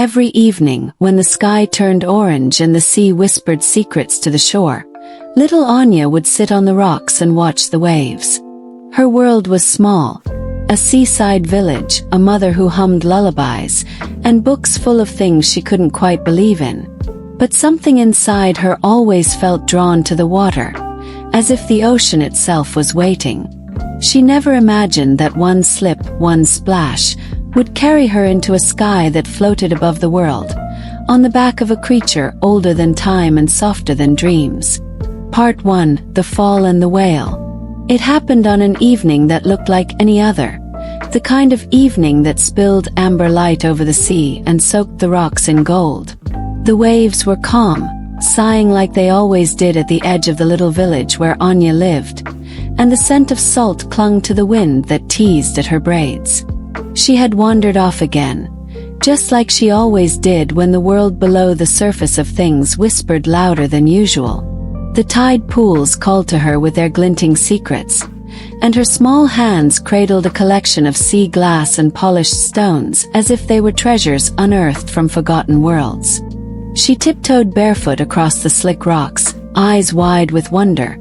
Every evening, when the sky turned orange and the sea whispered secrets to the shore, little Anya would sit on the rocks and watch the waves. Her world was small. A seaside village, a mother who hummed lullabies, and books full of things she couldn't quite believe in. But something inside her always felt drawn to the water, as if the ocean itself was waiting. She never imagined that one slip, one splash, would carry her into a sky that floated above the world, on the back of a creature older than time and softer than dreams. Part 1: The Fall and the Whale. It happened on an evening that looked like any other, the kind of evening that spilled amber light over the sea and soaked the rocks in gold. The waves were calm, sighing like they always did at the edge of the little village where Anya lived, and the scent of salt clung to the wind that teased at her braids. She had wandered off again, just like she always did when the world below the surface of things whispered louder than usual. The tide pools called to her with their glinting secrets, and her small hands cradled a collection of sea glass and polished stones as if they were treasures unearthed from forgotten worlds. She tiptoed barefoot across the slick rocks, eyes wide with wonder,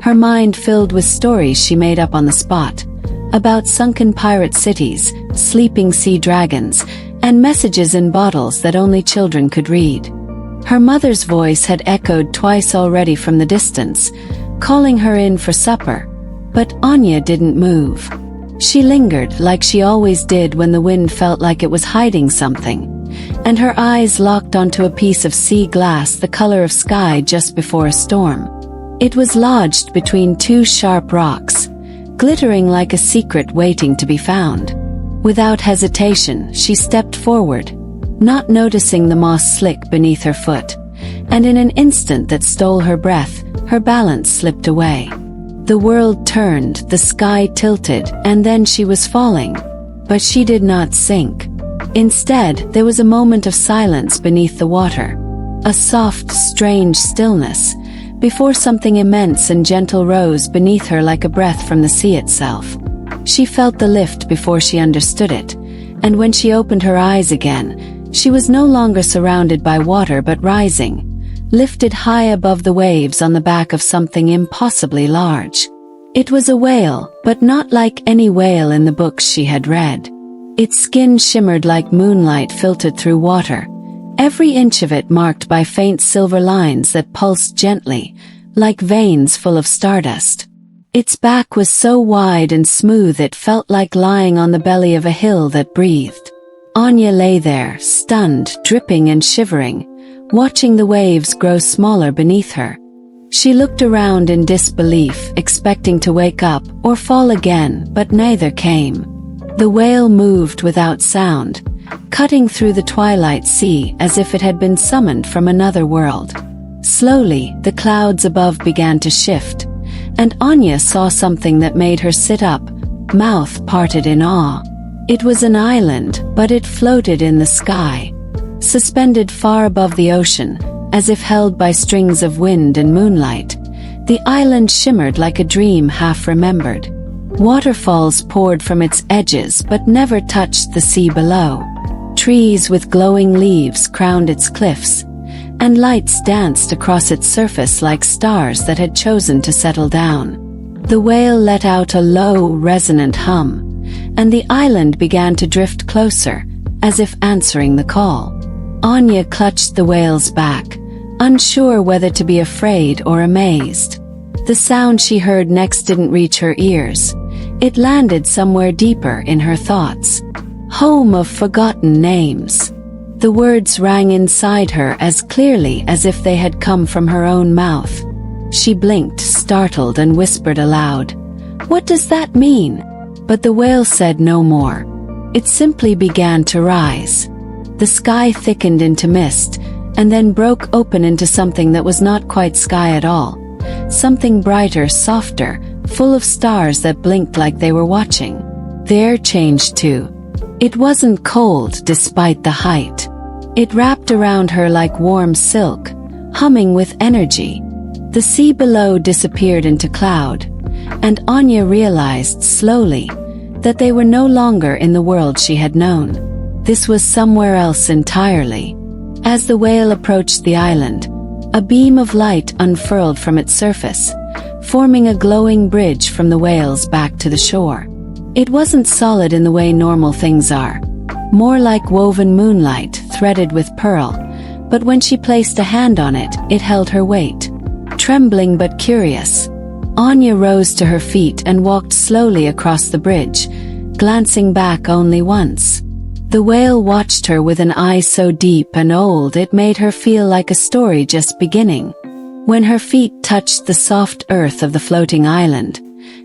her mind filled with stories she made up on the spot, about sunken pirate cities, sleeping sea dragons, and messages in bottles that only children could read. Her mother's voice had echoed twice already from the distance, calling her in for supper, but Anya didn't move. She lingered like she always did when the wind felt like it was hiding something, and her eyes locked onto a piece of sea glass the color of sky just before a storm. It was lodged between two sharp rocks, glittering like a secret waiting to be found. Without hesitation, she stepped forward, not noticing the moss slick beneath her foot, and in an instant that stole her breath, her balance slipped away. The world turned, the sky tilted, and then she was falling. But she did not sink. Instead, there was a moment of silence beneath the water, a soft, strange stillness, before something immense and gentle rose beneath her like a breath from the sea itself. She felt the lift before she understood it, and when she opened her eyes again, she was no longer surrounded by water but rising, lifted high above the waves on the back of something impossibly large. It was a whale, but not like any whale in the books she had read. Its skin shimmered like moonlight filtered through water, every inch of it marked by faint silver lines that pulsed gently, like veins full of stardust. Its back was so wide and smooth it felt like lying on the belly of a hill that breathed. Anya lay there, stunned, dripping and shivering, watching the waves grow smaller beneath her. She looked around in disbelief, expecting to wake up or fall again, but neither came. The whale moved without sound, cutting through the twilight sea as if it had been summoned from another world. Slowly, the clouds above began to shift, and Anya saw something that made her sit up, mouth parted in awe. It was an island, but it floated in the sky, suspended far above the ocean, as if held by strings of wind and moonlight. The island shimmered like a dream half remembered. Waterfalls poured from its edges but never touched the sea below. Trees with glowing leaves crowned its cliffs, and lights danced across its surface like stars that had chosen to settle down. The whale let out a low, resonant hum, and the island began to drift closer, as if answering the call. Anya clutched the whale's back, unsure whether to be afraid or amazed. The sound she heard next didn't reach her ears. It landed somewhere deeper in her thoughts. Home of forgotten names. The words rang inside her as clearly as if they had come from her own mouth. She blinked, startled, and whispered aloud, "What does that mean?" But the whale said no more. It simply began to rise. The sky thickened into mist, and then broke open into something that was not quite sky at all. Something brighter, softer, full of stars that blinked like they were watching. The air changed too. It wasn't cold despite the height. It wrapped around her like warm silk, humming with energy. The sea below disappeared into cloud, and Anya realized slowly that they were no longer in the world she had known. This was somewhere else entirely. As the whale approached the island, a beam of light unfurled from its surface, forming a glowing bridge from the whale's back to the shore. It wasn't solid in the way normal things are, more like woven moonlight threaded with pearl, but when she placed a hand on it, it held her weight. Trembling but curious, Anya rose to her feet and walked slowly across the bridge, glancing back only once. The whale watched her with an eye so deep and old it made her feel like a story just beginning. When her feet touched the soft earth of the floating island,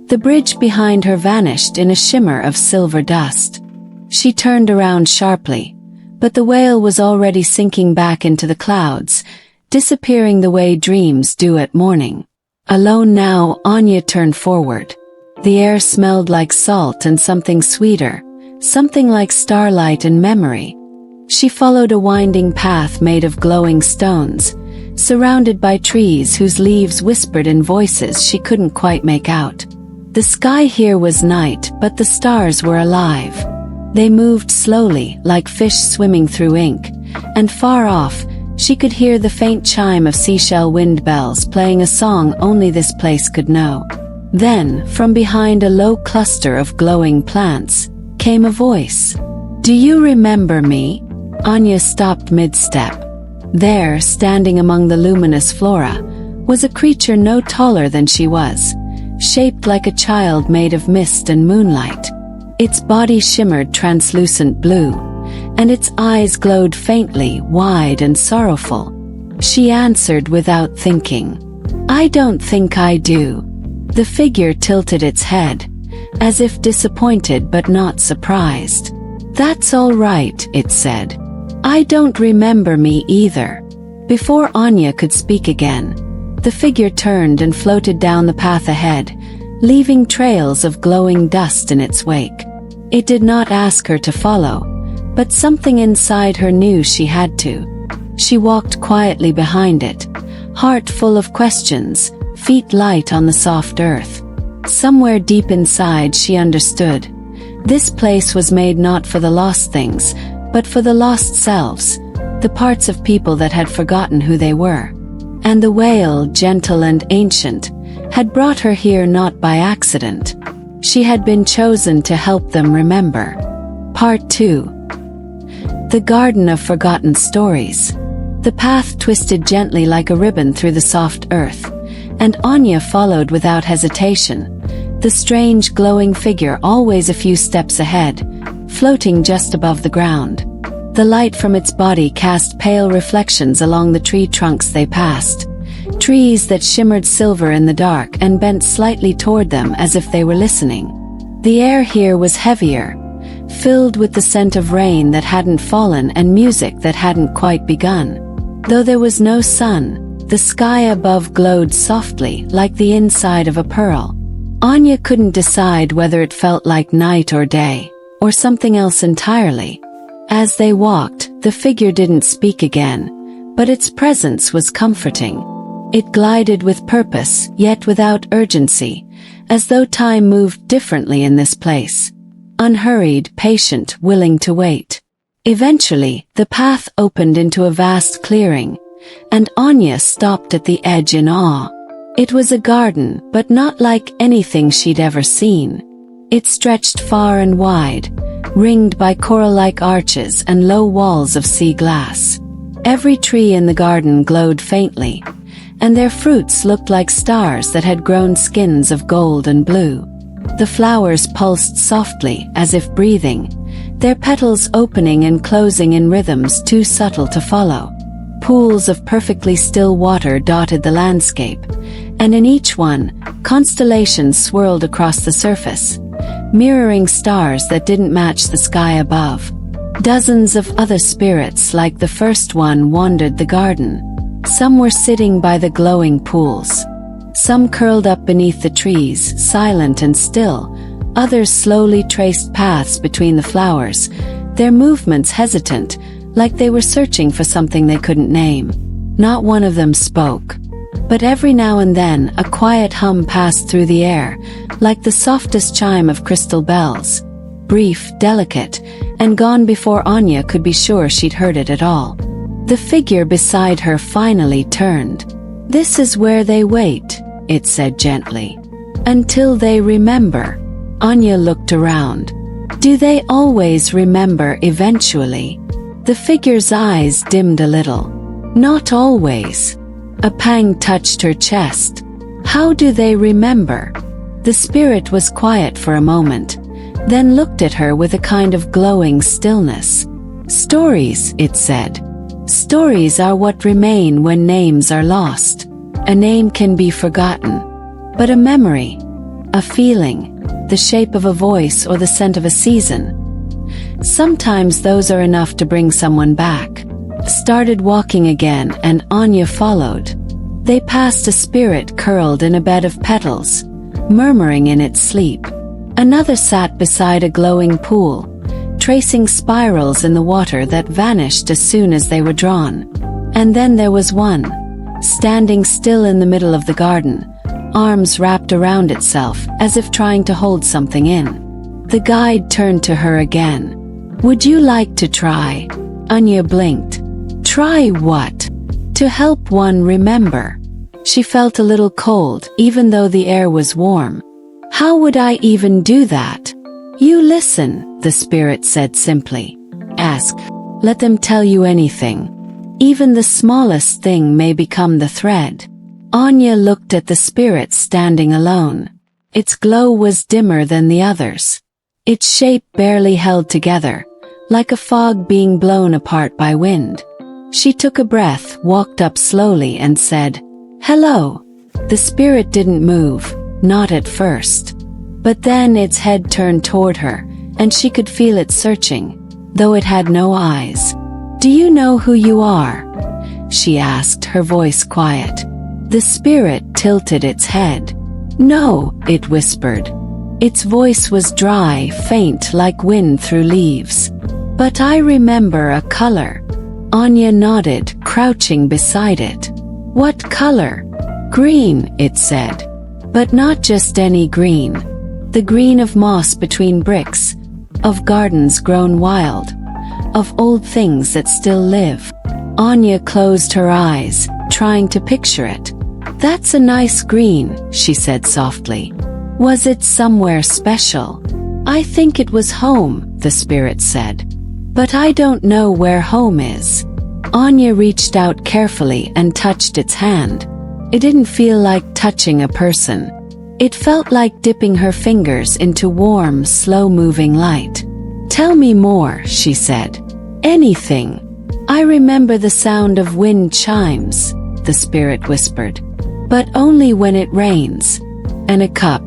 the bridge behind her vanished in a shimmer of silver dust. She turned around sharply, but the whale was already sinking back into the clouds, disappearing the way dreams do at morning. Alone now, Anya turned forward. The air smelled like salt and something sweeter, something like starlight and memory. She followed a winding path made of glowing stones, surrounded by trees whose leaves whispered in voices she couldn't quite make out. The sky here was night, but the stars were alive. They moved slowly, like fish swimming through ink, and far off, she could hear the faint chime of seashell wind bells playing a song only this place could know. Then, from behind a low cluster of glowing plants, came a voice. "Do you remember me?" Anya stopped mid-step. There, standing among the luminous flora, was a creature no taller than she was, shaped like a child made of mist and moonlight. Its body shimmered translucent blue, and its eyes glowed faintly, wide and sorrowful. She answered without thinking, "I don't think I do." The figure tilted its head, as if disappointed but not surprised. "That's all right," it said. "I don't remember me either." Before Anya could speak again, the figure turned and floated down the path ahead, leaving trails of glowing dust in its wake. It did not ask her to follow, but something inside her knew she had to. She walked quietly behind it, heart full of questions, feet light on the soft earth. Somewhere deep inside she understood. This place was made not for the lost things, but for the lost selves, the parts of people that had forgotten who they were. And the whale, gentle and ancient, had brought her here not by accident. She had been chosen to help them remember. Part 2. The Garden of Forgotten Stories. The path twisted gently like a ribbon through the soft earth, and Anya followed without hesitation, the strange glowing figure always a few steps ahead, floating just above the ground. The light from its body cast pale reflections along the tree trunks they passed, trees that shimmered silver in the dark and bent slightly toward them as if they were listening. The air here was heavier, filled with the scent of rain that hadn't fallen and music that hadn't quite begun. Though there was no sun, the sky above glowed softly like the inside of a pearl. Anya couldn't decide whether it felt like night or day, or something else entirely. As they walked, the figure didn't speak again, but its presence was comforting. It glided with purpose, yet without urgency, as though time moved differently in this place. Unhurried, patient, willing to wait. Eventually, the path opened into a vast clearing, and Anya stopped at the edge in awe. It was a garden, but not like anything she'd ever seen. It stretched far and wide, ringed by coral-like arches and low walls of sea glass. Every tree in the garden glowed faintly, and their fruits looked like stars that had grown skins of gold and blue. The flowers pulsed softly, as if breathing, their petals opening and closing in rhythms too subtle to follow. Pools of perfectly still water dotted the landscape, and in each one, constellations swirled across the surface, mirroring stars that didn't match the sky above. Dozens of other spirits like the first one wandered the garden. Some were sitting by the glowing pools. Some curled up beneath the trees, silent and still. Others slowly traced paths between the flowers, their movements hesitant, like they were searching for something they couldn't name. Not one of them spoke. But every now and then, a quiet hum passed through the air, like the softest chime of crystal bells. Brief, delicate, and gone before Anya could be sure she'd heard it at all. The figure beside her finally turned. "This is where they wait," it said gently. "Until they remember." Anya looked around. "Do they always remember eventually?" The figure's eyes dimmed a little. "Not always." A pang touched her chest. "How do they remember?" The spirit was quiet for a moment, then looked at her with a kind of glowing stillness. "Stories," it said. "Stories are what remain when names are lost. A name can be forgotten, but a memory, a feeling, the shape of a voice or the scent of a season, sometimes those are enough to bring someone back." Started walking again, and Anya followed. They passed a spirit curled in a bed of petals, murmuring in its sleep. Another sat beside a glowing pool, tracing spirals in the water that vanished as soon as they were drawn. And then there was one, standing still in the middle of the garden, arms wrapped around itself as if trying to hold something in. The guide turned to her again. "Would you like to try?" Anya blinked. "Try what?" "To help one remember." She felt a little cold, even though the air was warm. "How would I even do that?" "You listen," the spirit said simply. "Ask. Let them tell you anything. Even the smallest thing may become the thread." Anya looked at the spirit standing alone. Its glow was dimmer than the others. Its shape barely held together, like a fog being blown apart by wind. She took a breath, walked up slowly and said, "Hello." The spirit didn't move, not at first. But then its head turned toward her, and she could feel it searching, though it had no eyes. "Do you know who you are?" she asked, her voice quiet. The spirit tilted its head. "No," it whispered. Its voice was dry, faint like wind through leaves. "But I remember a color." Anya nodded, crouching beside it. "What color?" "Green," it said. "But not just any green. The green of moss between bricks, of gardens grown wild, of old things that still live." Anya closed her eyes, trying to picture it. "That's a nice green," she said softly. "Was it somewhere special?" "I think it was home," the spirit said. "But I don't know where home is." Anya reached out carefully and touched its hand. It didn't feel like touching a person. It felt like dipping her fingers into warm, slow-moving light. "Tell me more," she said. "Anything." "I remember the sound of wind chimes," the spirit whispered. "But only when it rains." "And a cup.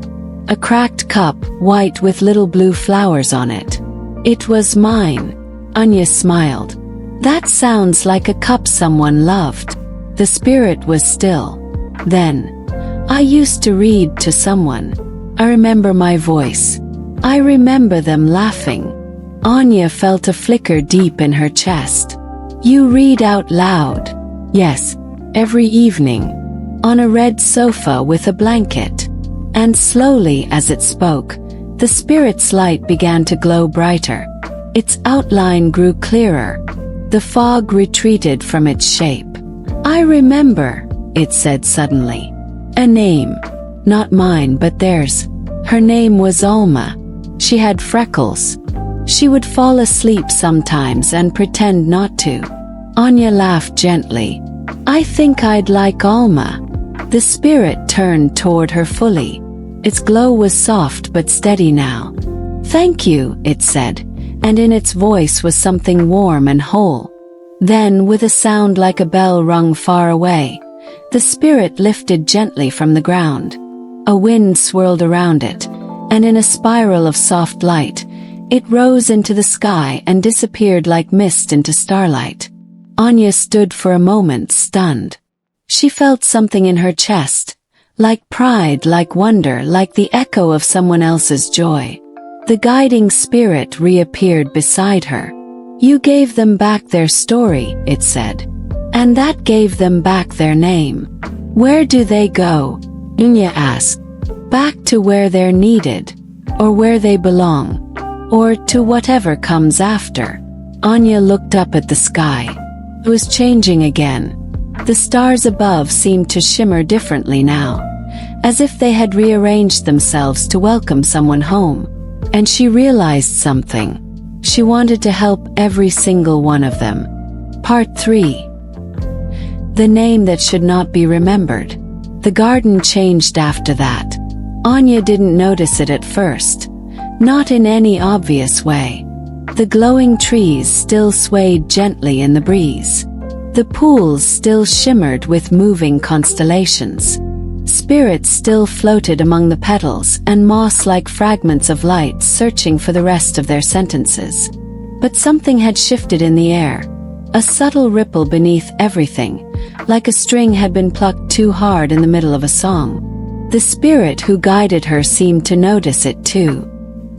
A cracked cup, white with little blue flowers on it." "It was mine." Anya smiled. "That sounds like a cup someone loved." The spirit was still. Then, "I used to read to someone. I remember my voice. I remember them laughing." Anya felt a flicker deep in her chest. "You read out loud?" "Yes, every evening. On a red sofa with a blanket." And slowly as it spoke, the spirit's light began to glow brighter. Its outline grew clearer. The fog retreated from its shape. "I remember," it said suddenly. "A name. Not mine but theirs. Her name was Alma. She had freckles. She would fall asleep sometimes and pretend not to." Anya laughed gently. "I think I'd like Alma." The spirit turned toward her fully. Its glow was soft but steady now. "Thank you," it said, and in its voice was something warm and whole. Then, with a sound like a bell rung far away, the spirit lifted gently from the ground. A wind swirled around it, and in a spiral of soft light, it rose into the sky and disappeared like mist into starlight. Anya stood for a moment stunned. She felt something in her chest, like pride, like wonder, like the echo of someone else's joy. The guiding spirit reappeared beside her. "You gave them back their story," it said. "And that gave them back their name." "Where do they go?" Anya asked. "Back to where they're needed, or where they belong." or to whatever comes after. Anya looked up at the sky. It was changing again. The stars above seemed to shimmer differently now, as if they had rearranged themselves to welcome someone home. And she realized something. She wanted to help every single one of them. Part 3. The name that should not be remembered. The garden changed after that. Anya didn't notice it at first. Not in any obvious way. The glowing trees still swayed gently in the breeze. The pools still shimmered with moving constellations. Spirits still floated among the petals and moss-like fragments of light searching for the rest of their sentences. But something had shifted in the air. A subtle ripple beneath everything, like a string had been plucked too hard in the middle of a song. The spirit who guided her seemed to notice it too.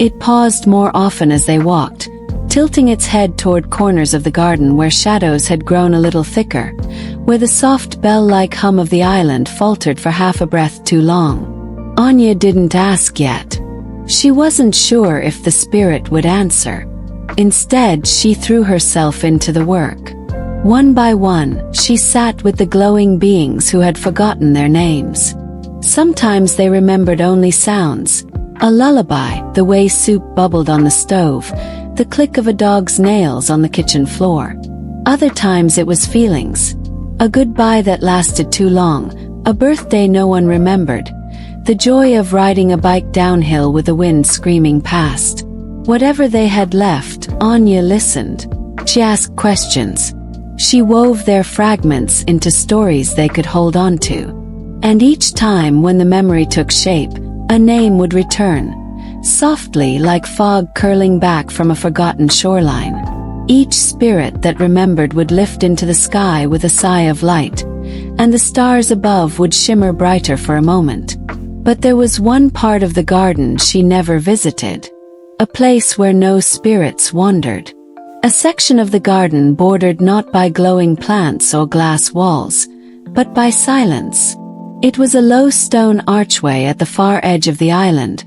It paused more often as they walked, tilting its head toward corners of the garden where shadows had grown a little thicker, where the soft bell-like hum of the island faltered for half a breath too long. Anya didn't ask yet. She wasn't sure if the spirit would answer. Instead, she threw herself into the work. One by one, she sat with the glowing beings who had forgotten their names. Sometimes they remembered only sounds, a lullaby, the way soup bubbled on the stove, the click of a dog's nails on the kitchen floor. Other times it was feelings. A goodbye that lasted too long, a birthday no one remembered, the joy of riding a bike downhill with the wind screaming past. Whatever they had left, Anya listened. She asked questions. She wove their fragments into stories they could hold on to. And each time when the memory took shape, a name would return, softly like fog curling back from a forgotten shoreline. Each spirit that remembered would lift into the sky with a sigh of light, and the stars above would shimmer brighter for a moment. But there was one part of the garden she never visited. A place where no spirits wandered. A section of the garden bordered not by glowing plants or glass walls, but by silence. It was a low stone archway at the far edge of the island,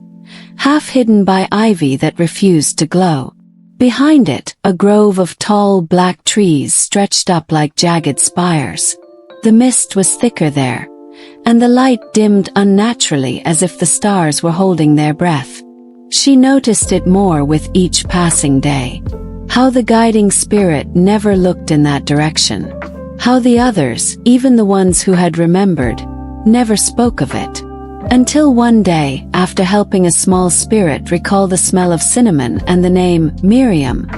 half hidden by ivy that refused to glow. Behind it, a grove of tall black trees stretched up like jagged spires. The mist was thicker there, and the light dimmed unnaturally as if the stars were holding their breath. She noticed it more with each passing day. How the guiding spirit never looked in that direction. How the others, even the ones who had remembered, never spoke of it. Until one day, after helping a small spirit recall the smell of cinnamon and the name Miriam,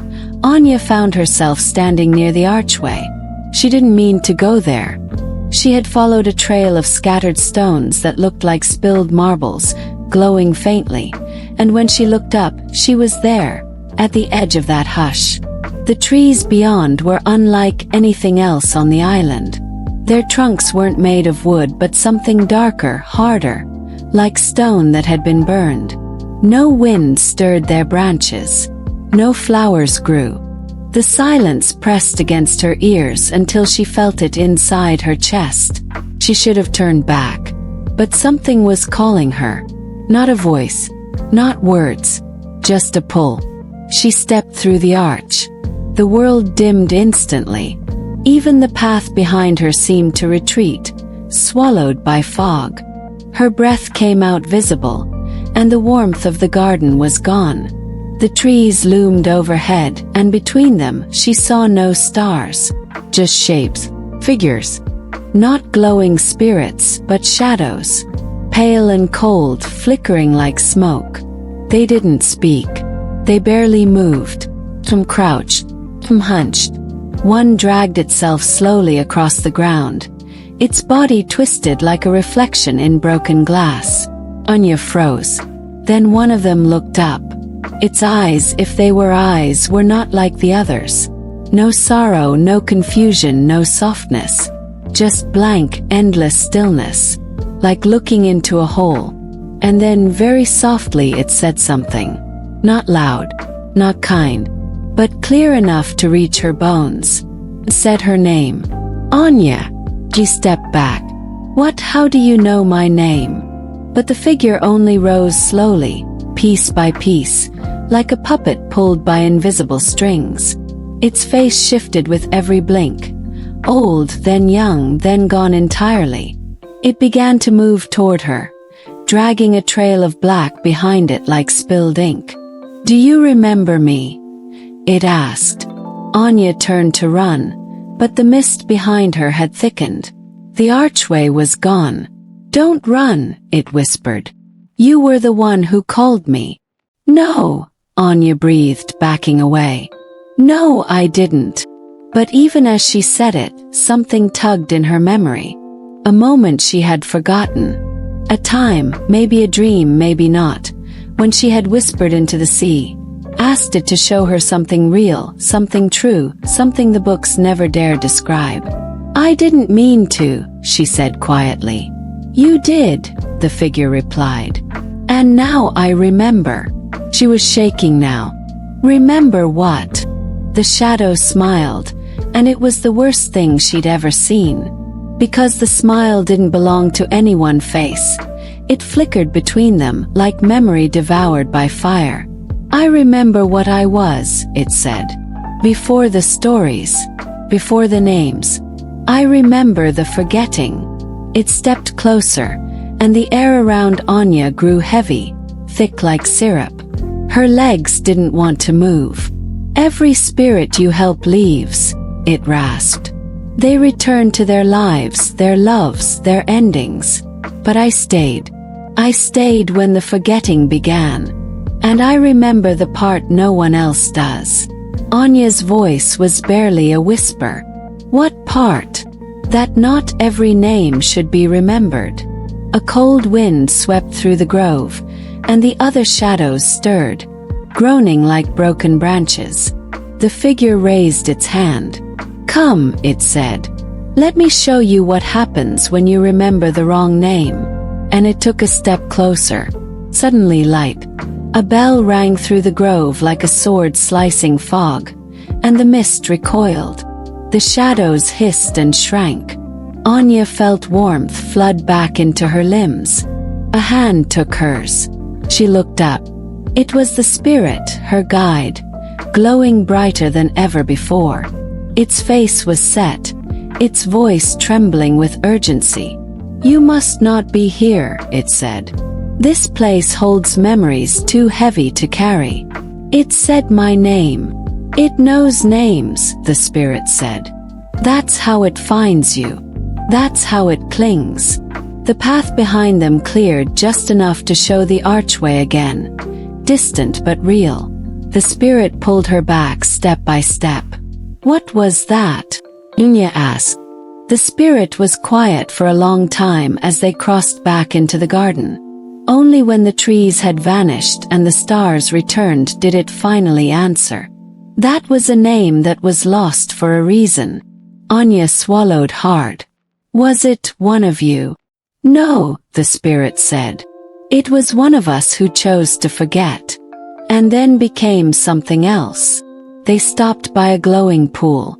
Anya found herself standing near the archway. She didn't mean to go there. She had followed a trail of scattered stones that looked like spilled marbles, glowing faintly, and when she looked up, she was there, at the edge of that hush. The trees beyond were unlike anything else on the island. Their trunks weren't made of wood but something darker, harder, like stone that had been burned. No wind stirred their branches. No flowers grew. The silence pressed against her ears until she felt it inside her chest. She should have turned back. But something was calling her. Not a voice. Not words. Just a pull. She stepped through the arch. The world dimmed instantly. Even the path behind her seemed to retreat, swallowed by fog. Her breath came out visible, and the warmth of the garden was gone. The trees loomed overhead, and between them she saw no stars. Just shapes, figures. Not glowing spirits, but shadows. Pale and cold, flickering like smoke. They didn't speak. They barely moved. Some crouched, some hunched. One dragged itself slowly across the ground. Its body twisted like a reflection in broken glass. Anya froze. Then one of them looked up. Its eyes, if they were eyes, were not like the others. No sorrow, no confusion, no softness. Just blank, endless stillness. Like looking into a hole. And then very softly it said something. Not loud, not kind, but clear enough to reach her bones. It said her name. Anya. She stepped back. What? How do you know my name? But the figure only rose slowly, piece by piece, like a puppet pulled by invisible strings. Its face shifted with every blink, old, then young, then gone entirely. It began to move toward her, dragging a trail of black behind it like spilled ink. "Do you remember me?" it asked. Anya turned to run, but the mist behind her had thickened. The archway was gone. "Don't run," it whispered. "You were the one who called me." "No," Anya breathed, backing away. "No, I didn't." But even as she said it, something tugged in her memory. A moment she had forgotten. A time, maybe a dream, maybe not, when she had whispered into the sea, asked it to show her something real, something true, something the books never dared describe. "I didn't mean to," she said quietly. "You did," the figure replied. "And now I remember." She was shaking now. "Remember what?" The shadow smiled, and it was the worst thing she'd ever seen. Because the smile didn't belong to any one face. It flickered between them like memory devoured by fire. "I remember what I was," it said. "Before the stories. Before the names. I remember the forgetting." It stepped closer, and the air around Anya grew heavy, thick like syrup. Her legs didn't want to move. "Every spirit you help leaves," it rasped. "They return to their lives, their loves, their endings. But I stayed. I stayed when the forgetting began. And I remember the part no one else does." Anya's voice was barely a whisper. "What part?" "That not every name should be remembered." A cold wind swept through the grove, and the other shadows stirred, groaning like broken branches. The figure raised its hand. "Come," it said. "Let me show you what happens when you remember the wrong name." And it took a step closer. Suddenly light. A bell rang through the grove like a sword slicing fog, and the mist recoiled. The shadows hissed and shrank. Anya felt warmth flood back into her limbs. A hand took hers. She looked up. It was the spirit, her guide, glowing brighter than ever before. Its face was set, its voice trembling with urgency. "You must not be here," it said. "This place holds memories too heavy to carry." It said my name. "It knows names," the spirit said. "That's how it finds you. That's how it clings." The path behind them cleared just enough to show the archway again, distant but real. The spirit pulled her back step by step. "What was that?" Anya asked. The spirit was quiet for a long time as they crossed back into the garden. Only when the trees had vanished and the stars returned did it finally answer. "That was a name that was lost for a reason." Anya swallowed hard. "Was it one of you?" "No," the spirit said. "It was one of us who chose to forget. And then became something else." They stopped by a glowing pool.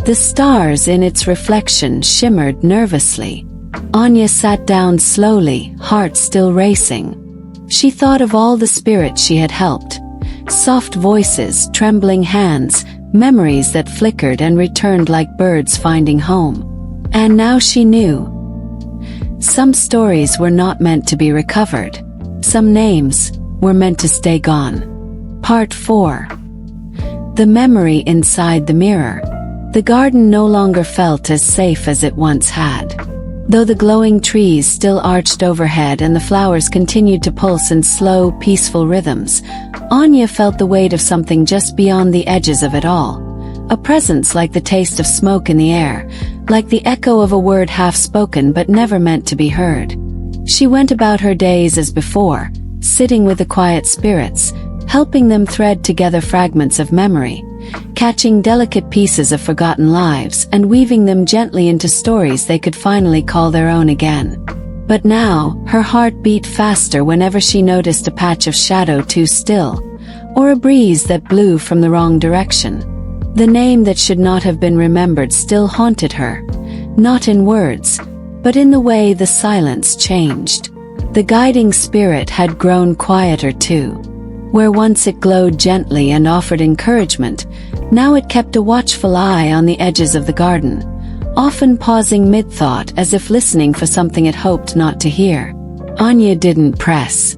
The stars in its reflection shimmered nervously. Anya sat down slowly, heart still racing. She thought of all the spirits she had helped. Soft voices, trembling hands, memories that flickered and returned like birds finding home. And now she knew. Some stories were not meant to be recovered. Some names were meant to stay gone. Part 4. The memory inside the mirror. The garden no longer felt as safe as it once had. Though the glowing trees still arched overhead and the flowers continued to pulse in slow, peaceful rhythms, Anya felt the weight of something just beyond the edges of it all. A presence like the taste of smoke in the air, like the echo of a word half-spoken but never meant to be heard. She went about her days as before, sitting with the quiet spirits, helping them thread together fragments of memory, catching delicate pieces of forgotten lives and weaving them gently into stories they could finally call their own again. But now, her heart beat faster whenever she noticed a patch of shadow too still, or a breeze that blew from the wrong direction. The name that should not have been remembered still haunted her, not in words, but in the way the silence changed. The guiding spirit had grown quieter too. Where once it glowed gently and offered encouragement, now it kept a watchful eye on the edges of the garden, often pausing mid-thought as if listening for something it hoped not to hear. Anya didn't press.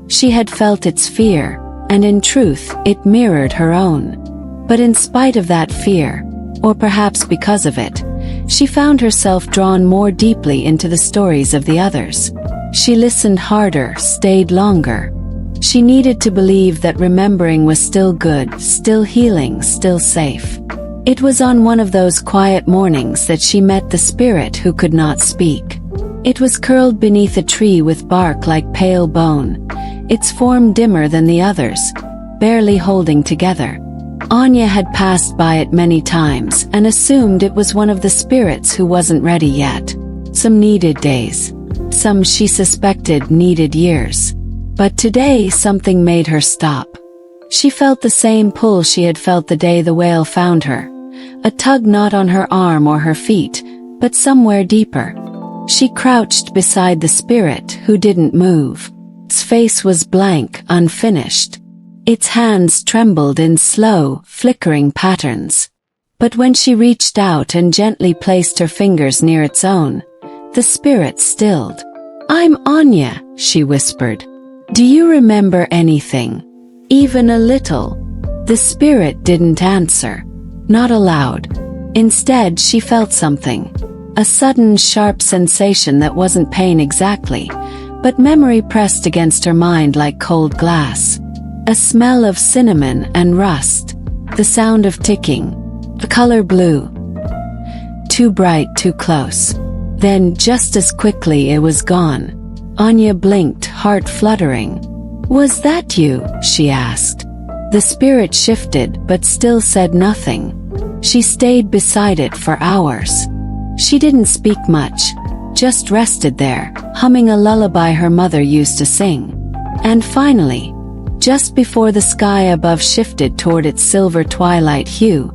She had felt its fear, and in truth, it mirrored her own. But in spite of that fear, or perhaps because of it, she found herself drawn more deeply into the stories of the others. She listened harder, stayed longer. She needed to believe that remembering was still good, still healing, still safe. It was on one of those quiet mornings that she met the spirit who could not speak. It was curled beneath a tree with bark like pale bone, its form dimmer than the others, barely holding together. Anya had passed by it many times and assumed it was one of the spirits who wasn't ready yet. Some needed days. Some she suspected needed years. But today something made her stop. She felt the same pull she had felt the day the whale found her. A tug not on her arm or her feet, but somewhere deeper. She crouched beside the spirit who didn't move. Its face was blank, unfinished. Its hands trembled in slow, flickering patterns. But when she reached out and gently placed her fingers near its own, the spirit stilled. "I'm Anya," she whispered. "Do you remember anything? Even a little?" The spirit didn't answer. Not aloud. Instead, she felt something. A sudden, sharp sensation that wasn't pain exactly, but memory pressed against her mind like cold glass. A smell of cinnamon and rust. The sound of ticking. The color blue. Too bright, too close. Then, just as quickly, it was gone. Anya blinked, heart fluttering. "Was that you?" she asked. The spirit shifted, but still said nothing. She stayed beside it for hours. She didn't speak much, just rested there, humming a lullaby her mother used to sing. And finally, just before the sky above shifted toward its silver twilight hue,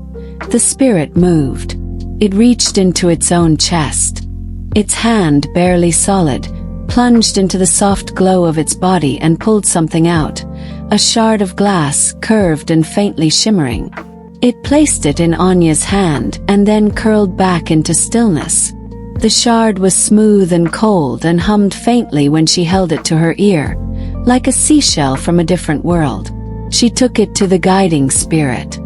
the spirit moved. It reached into its own chest. Its hand, barely solid, plunged into the soft glow of its body and pulled something out, a shard of glass, curved and faintly shimmering. It placed it in Anya's hand and then curled back into stillness. The shard was smooth and cold and hummed faintly when she held it to her ear, like a seashell from a different world. She took it to the guiding spirit.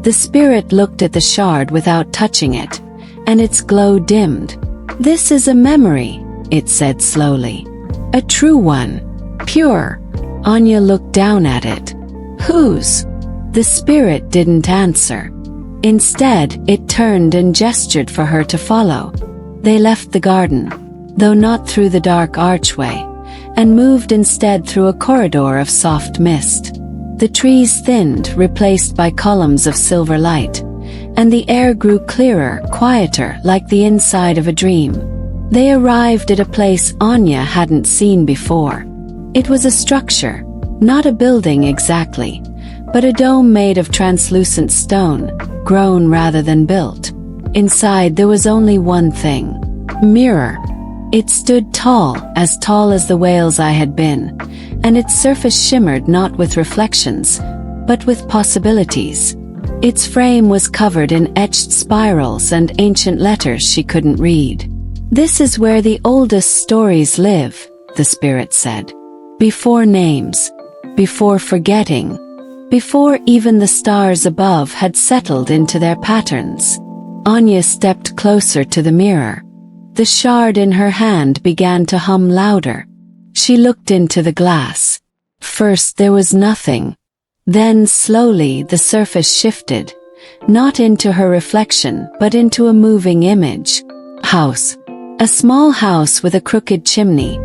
The spirit looked at the shard without touching it, and its glow dimmed. "This is a memory," it said slowly. "A true one. Pure." Anya looked down at it. "Whose?" The spirit didn't answer. Instead, it turned and gestured for her to follow. They left the garden, though not through the dark archway, and moved instead through a corridor of soft mist. The trees thinned, replaced by columns of silver light, and the air grew clearer, quieter, like the inside of a dream. They arrived at a place Anya hadn't seen before. It was a structure, not a building exactly, but a dome made of translucent stone, grown rather than built. Inside there was only one thing. Mirror. It stood tall as the whale's eye had been, and its surface shimmered not with reflections, but with possibilities. Its frame was covered in etched spirals and ancient letters she couldn't read. "This is where the oldest stories live," the spirit said. "Before names, before forgetting, before even the stars above had settled into their patterns." Anya stepped closer to the mirror. The shard in her hand began to hum louder. She looked into the glass. First there was nothing. Then slowly the surface shifted, not into her reflection but into a moving image. House. A small house with a crooked chimney,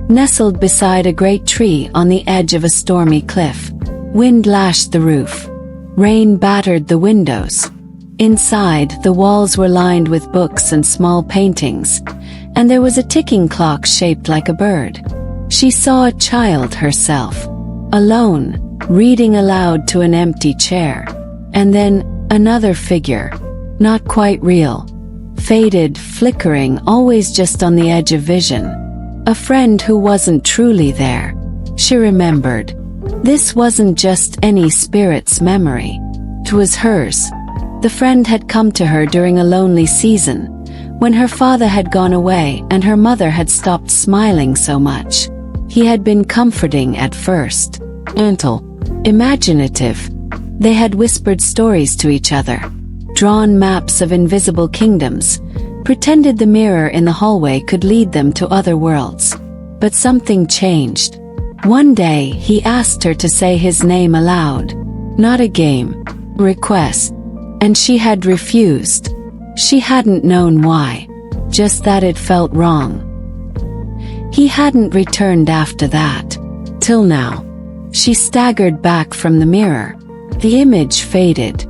nestled beside a great tree on the edge of a stormy cliff. Wind lashed the roof. Rain battered the windows. Inside, the walls were lined with books and small paintings, and there was a ticking clock shaped like a bird. She saw a child herself, alone, reading aloud to an empty chair. And then, another figure, not quite real, faded, flickering, always just on the edge of vision. A friend who wasn't truly there. She remembered. This wasn't just any spirit's memory. It was hers. The friend had come to her during a lonely season, when her father had gone away and her mother had stopped smiling so much. He had been comforting at first, gentle, imaginative. They had whispered stories to each other, drawn maps of invisible kingdoms, pretended the mirror in the hallway could lead them to other worlds. But something changed. One day he asked her to say his name aloud. Not a game, request. And she had refused. She hadn't known why, just that it felt wrong. He hadn't returned after that. Till now. She staggered back from the mirror. The image faded.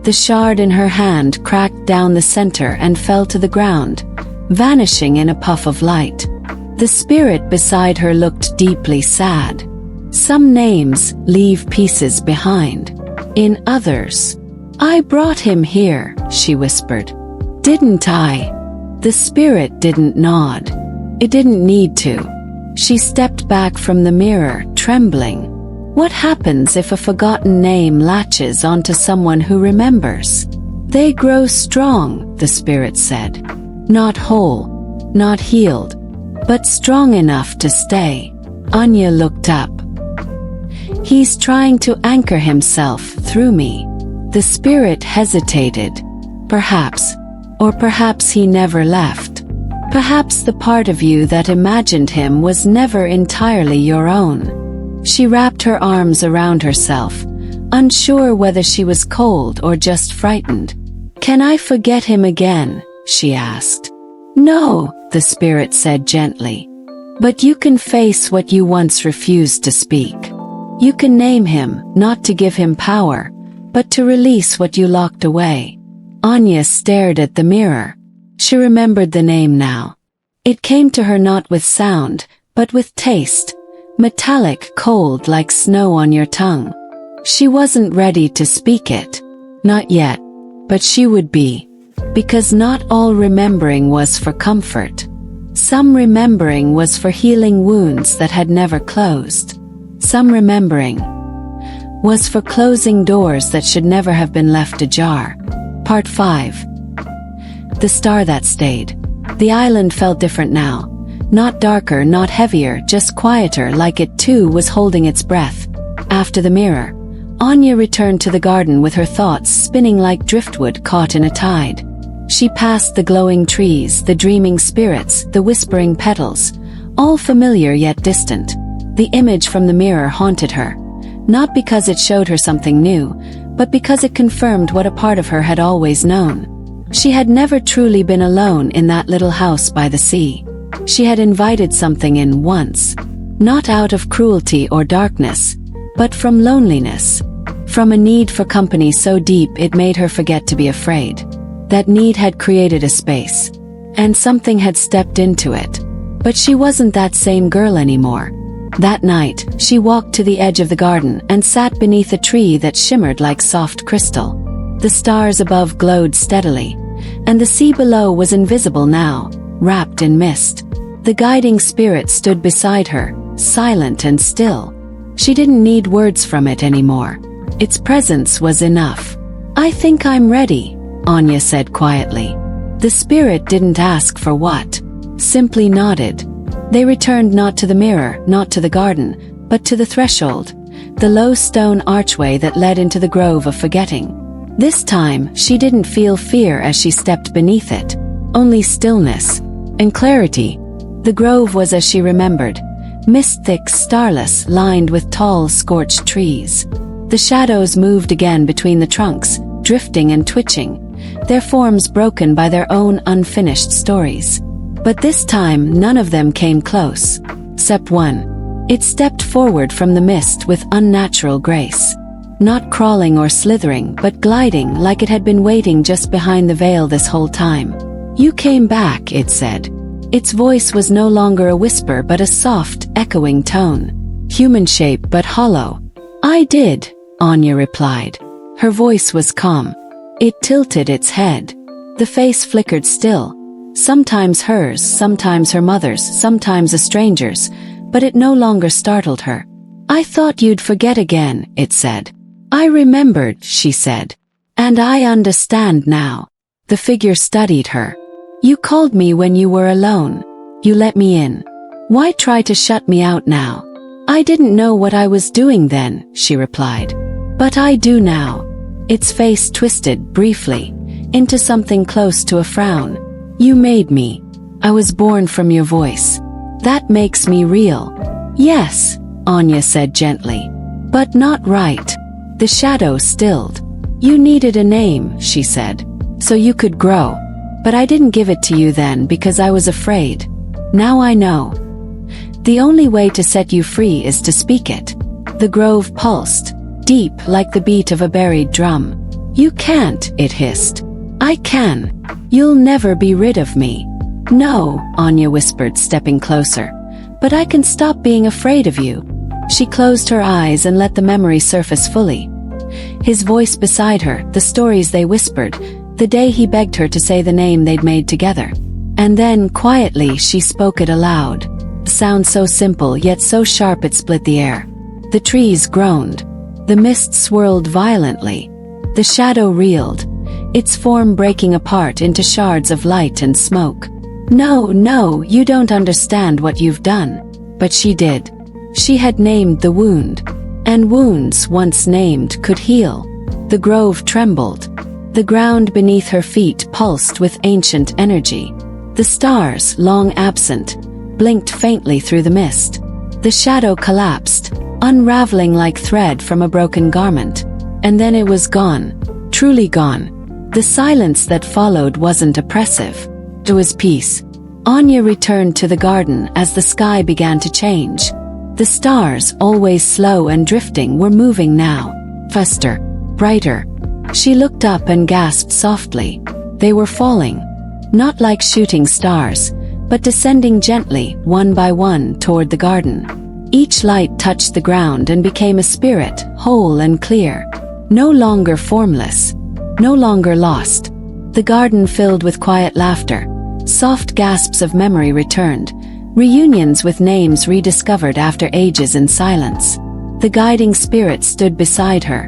The shard in her hand cracked down the center and fell to the ground, vanishing in a puff of light. The spirit beside her looked deeply sad. Some names leave pieces behind. In others, "I brought him here," she whispered. "Didn't I?" The spirit didn't nod. It didn't need to. She stepped back from the mirror, trembling. What happens if a forgotten name latches onto someone who remembers? They grow strong, the spirit said. Not whole, not healed, but strong enough to stay. Anya looked up. "He's trying to anchor himself through me." The spirit hesitated. Perhaps, or perhaps he never left. Perhaps the part of you that imagined him was never entirely your own. She wrapped her arms around herself, unsure whether she was cold or just frightened. "Can I forget him again?" she asked. "No," the spirit said gently. "But you can face what you once refused to speak. You can name him, not to give him power, but to release what you locked away." Anya stared at the mirror. She remembered the name now. It came to her not with sound, but with taste. Metallic, cold like snow on your tongue. She wasn't ready to speak it. Not yet. But she would be. Because not all remembering was for comfort. Some remembering was for healing wounds that had never closed. Some remembering was for closing doors that should never have been left ajar. Part 5. The star that stayed. The island felt different now. Not darker, not heavier, just quieter, like it too was holding its breath. After the mirror, Anya returned to the garden with her thoughts spinning like driftwood caught in a tide. She passed the glowing trees, the dreaming spirits, the whispering petals, all familiar yet distant. The image from the mirror haunted her, not because it showed her something new, but because it confirmed what a part of her had always known. She had never truly been alone in that little house by the sea. She had invited something in once, not out of cruelty or darkness, but from loneliness, from a need for company so deep it made her forget to be afraid. That need had created a space, and something had stepped into it. But she wasn't that same girl anymore. That night, she walked to the edge of the garden and sat beneath a tree that shimmered like soft crystal. The stars above glowed steadily, and the sea below was invisible now, wrapped in mist. The guiding spirit stood beside her, silent and still. She didn't need words from it anymore. Its presence was enough. "I think I'm ready," Anya said quietly. The spirit didn't ask for what, simply nodded. They returned not to the mirror, not to the garden, but to the threshold, the low stone archway that led into the grove of forgetting. This time, she didn't feel fear as she stepped beneath it, only stillness and clarity. The grove was as she remembered, mist-thick, starless, lined with tall, scorched trees. The shadows moved again between the trunks, drifting and twitching, their forms broken by their own unfinished stories. But this time, none of them came close. Except one. It stepped forward from the mist with unnatural grace. Not crawling or slithering, but gliding like it had been waiting just behind the veil this whole time. "You came back," it said. Its voice was no longer a whisper but a soft, echoing tone. Human shape but hollow. "I did," Anya replied. Her voice was calm. It tilted its head. The face flickered still. Sometimes hers, sometimes her mother's, sometimes a stranger's, but it no longer startled her. I thought you'd forget again, it said. I remembered, she said. And I understand now. The figure studied her. You called me when you were alone. You let me in. Why try to shut me out now? I didn't know what I was doing then, she replied. But I do now. Its face twisted briefly into something close to a frown. You made me. I was born from your voice. That makes me real. Yes, Anya said gently. But not right. The shadow stilled. You needed a name, she said, so you could grow. But I didn't give it to you then because I was afraid. Now I know. The only way to set you free is to speak it. The grove pulsed, deep like the beat of a buried drum. You can't, it hissed. I can. You'll never be rid of me. No, Anya whispered, stepping closer. But I can stop being afraid of you. She closed her eyes and let the memory surface fully. His voice beside her, the stories they whispered, the day he begged her to say the name they'd made together. And then, quietly, she spoke it aloud. A sound so simple yet so sharp it split the air. The trees groaned. The mist swirled violently. The shadow reeled, its form breaking apart into shards of light and smoke. No, you don't understand what you've done. But she did. She had named the wound. And wounds, once named, could heal. The grove trembled. The ground beneath her feet pulsed with ancient energy. The stars, long absent, blinked faintly through the mist. The shadow collapsed, unraveling like thread from a broken garment. And then it was gone, truly gone. The silence that followed wasn't oppressive. It was peace. Anya returned to the garden as the sky began to change. The stars, always slow and drifting, were moving now. Faster, brighter. She looked up and gasped softly. They were falling. Not like shooting stars, but descending gently, one by one, toward the garden. Each light touched the ground and became a spirit, whole and clear. No longer formless. No longer lost. The garden filled with quiet laughter. Soft gasps of memory returned. Reunions with names rediscovered after ages in silence. The guiding spirit stood beside her,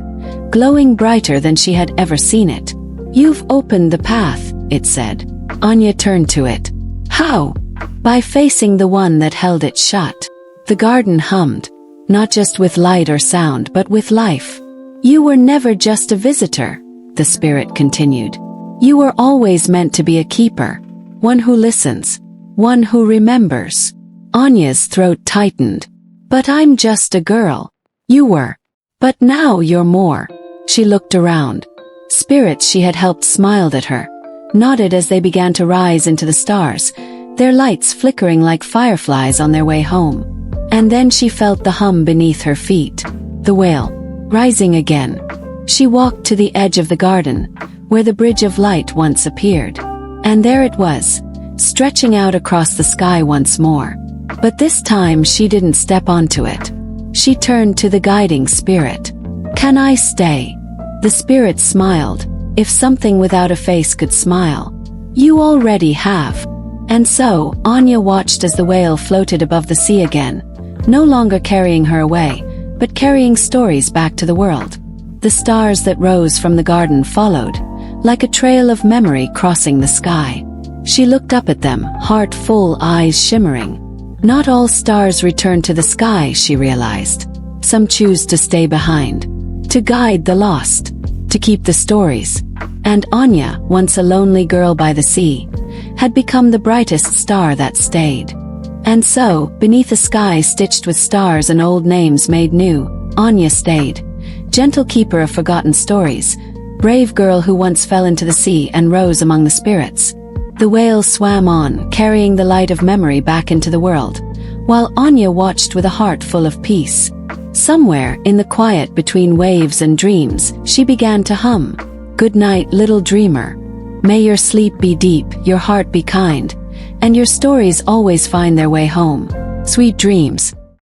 glowing brighter than she had ever seen it. You've opened the path, it said. Anya turned to it. How? By facing the one that held it shut. The garden hummed, not just with light or sound but with life. You were never just a visitor, the spirit continued. You were always meant to be a keeper, one who listens, one who remembers. Anya's throat tightened. But I'm just a girl. You were. But now you're more. She looked around. Spirits she had helped smiled at her, nodded as they began to rise into the stars, their lights flickering like fireflies on their way home. And then she felt the hum beneath her feet. The wail. Rising again. She walked to the edge of the garden, where the bridge of light once appeared. And there it was, stretching out across the sky once more. But this time she didn't step onto it. She turned to the guiding spirit. Can I stay? The spirit smiled, if something without a face could smile. You already have. And so, Anya watched as the whale floated above the sea again, no longer carrying her away, but carrying stories back to the world. The stars that rose from the garden followed, like a trail of memory crossing the sky. She looked up at them, heart full, eyes shimmering. Not all stars return to the sky, she realized. Some choose to stay behind, to guide the lost, to keep the stories. And Anya, once a lonely girl by the sea, had become the brightest star that stayed. And so, beneath a sky stitched with stars and old names made new, Anya stayed. Gentle keeper of forgotten stories, brave girl who once fell into the sea and rose among the spirits. The whale swam on, carrying the light of memory back into the world, while Anya watched with a heart full of peace. Somewhere, in the quiet between waves and dreams, she began to hum. Good night, little dreamer. May your sleep be deep, your heart be kind, and your stories always find their way home. Sweet dreams.